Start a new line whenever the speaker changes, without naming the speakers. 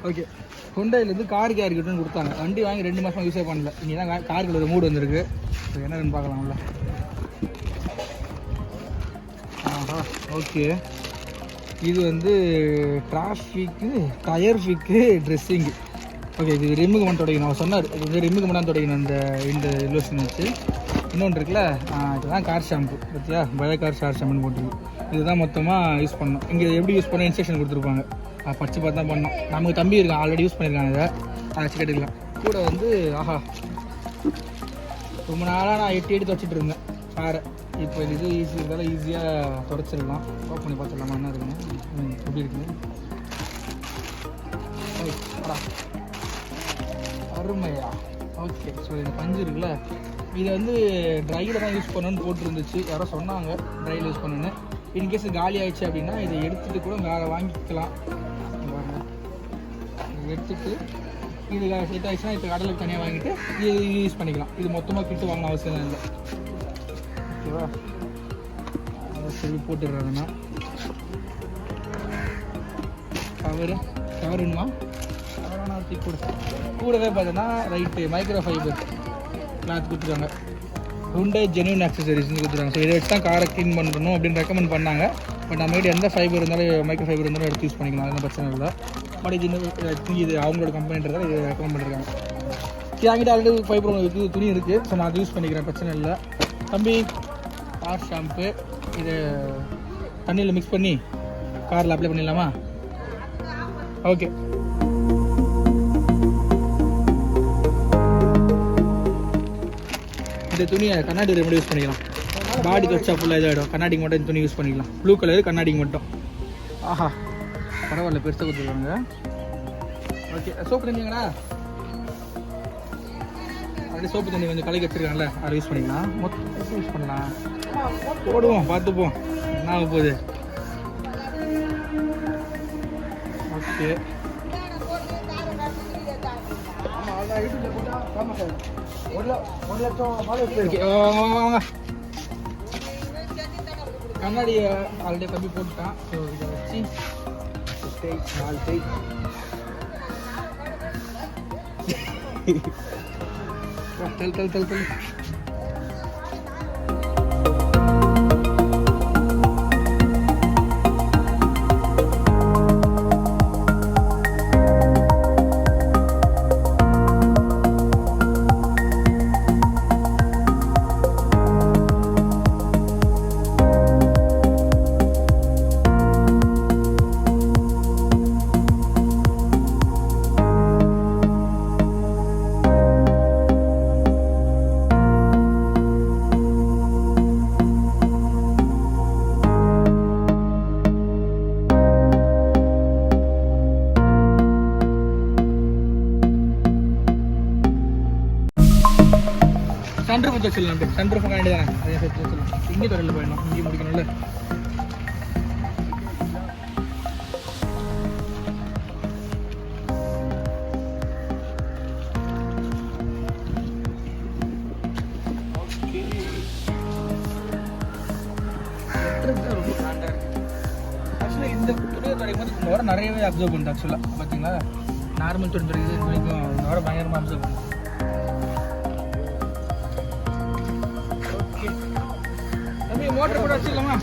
Okay, ஹுண்டாயிலேருந்து car கிட்டன்னு கொடுத்தாங்க. வண்டி வாங்கி 2 மாதம் யூஸே பண்ணல. இனி தான் காருக்கு ஒரு மூடு வந்திருக்கு. இப்போ என்னன்னு பார்க்கலாம்ல. ஆஹா, ஓகே. இது வந்து டிராஃபிக்கு, டயர் ஃபிக்கு, ட்ரெஸ்ஸிங்கு. ஓகே, இது ரிம்முக்கு மட்டும் துடைக்கணும். அவர் சொன்னார் இது வந்து ரிம்முக்கு மட்டும் துடைக்கணும் இந்த லோஷன் வச்சு. இன்னொன்று இருக்குல்ல, இதுதான் கார் ஷாம்பு பார்த்தியா, பழைய கார் ஷாம்புன்னு போட்டுருக்கு. இதுதான் மொத்தமாக யூஸ் பண்ணணும். இங்கே எப்படி யூஸ் பண்ண இன்ஸ்ட்ரக்ஷன் கொடுத்துருப்பாங்க, படித்து பார்த்து தான் பண்ணோம். நமக்கு தம்பி இருக்கான், ஆல்ரெடி யூஸ் பண்ணியிருக்காங்க. இதை அதை வச்சு கேட்டுக்கலாம். கூட வந்து ஆஹா, ரொம்ப நாளாக நான் எடுத்து வச்சுட்டு இருந்தேன் காரை. இப்போ இது ஈஸி இருந்தாலும் ஈஸியாக துடைச்சிடலாம். ஓப்பன் பண்ணி பார்த்துடலாமா என்ன இருக்குன்னு, எப்படி இருக்குன்னு. அருமையா. ஓகே, ஸோ இந்த பஞ்சு இருக்குல்ல, இதை வந்து ட்ரையில் தான் யூஸ் பண்ணணும்னு போட்டுருந்துச்சு. யாரோ சொன்னாங்க ட்ரையில் யூஸ் பண்ணணுன்னு. இன்கேஸ் காலி ஆயிடுச்சு அப்படின்னா இதை எடுத்துகிட்டு கூட வேறு வாங்கிக்கலாம். எடுத்துகிட்டு இது செட் ஆகிடுச்சுன்னா இப்போ கடலுக்கு தனியாக வாங்கிட்டு இது யூஸ் பண்ணிக்கலாம். இது மொத்தமாக கிட்டு வாங்கணும் அவசியம் இல்லை. ஓகேவா, அதை சரி போட்டுடுறாங்கன்னா கவருமா கூடவே பார்த்தோன்னா ரைட்டு மைக்ரோ ஃபைபர் கிளாத் கொடுத்துருக்காங்க. Hyundai ஜென்யூன் ஆக்சசரிஸ்னு கொடுத்துருக்காங்க. ஸோ இதை வச்சு தான் காரை க்ளீன் பண்ணணும் அப்படின்னு ரெக்கமெண்ட் பண்ணாங்க. பட் நம்மகிட்ட எந்த ஃபைபர் இருந்தாலும் மைக்ரோ ஃபைபர் இருந்தாலும் எடுத்து யூஸ் பண்ணிக்கலாம், அதெல்லாம் பிரச்சனை இல்லை. பட் இது அவங்களோட கம்பெனின்றதால இது ரெக்கமெண்ட் பண்ணிருக்காங்க. என்கிட்ட ஆல்ரெடி ஃபைபர் துணி இருக்குது. ஸோ நான் அதை யூஸ் பண்ணிக்கிறேன், பிரச்சனை இல்லை. தம்பி, கார் ஷாம்பு இது தண்ணியில் மிக்ஸ் பண்ணி காரில் அப்ளை பண்ணிடலாமா? ஓகே. இந்த துணியை கண்ணாடி மட்டும் யூஸ் பண்ணிக்கலாம். பாடி துவச்சா ஃபுல்லாக இதாகிடும். கண்ணாடிக்கு மட்டும் இந்த துணி யூஸ் பண்ணிக்கலாம். ப்ளூ கலரு கண்ணாடிக்கு மட்டும். ஆஹா, பரவாயில்ல, பெருசாக கொடுத்துருக்காங்க. ஓகே, சோப்பு தண்ணிங்களா? அப்படியே சோப்பு தண்ணி கொஞ்சம் கலக்கி வச்சுருக்காங்கல்ல, அதை யூஸ் பண்ணிக்கலாம். மொத்தம் யூஸ் பண்ணலாம். போடுவோம், பார்த்துப்போம் என்ன ஆக போகுது. ஓகே, கண்ணாடி ஆல்ரெடி தம்பி போட்டுட்டான். ஸோ இதை வச்சு 4 தல் சன்ரூஃப் வச்சுக்கலாம். சன்ரூஃப் காண்டி தானே அதே சேர்த்து வச்சுக்கலாம். இங்கே தொழில் போயிடணும், இங்கே முடிக்கணும்ல. ரொம்ப கிராண்டாக இருக்குது. ஆக்சுவலாக இந்த துணியை துடைக்கும் போது இந்த வாரம் நிறையவே அப்சர்வ் பண்ணுது. ஆக்சுவலாக பார்த்தீங்களா, நார்மல் துணி துடைக்குது, இது வரைக்கும் இந்த வாரம் பயங்கரமாக அப்சர்வ் பண்ணுது. மோட்டர் கூட வச்சுக்கலாமா?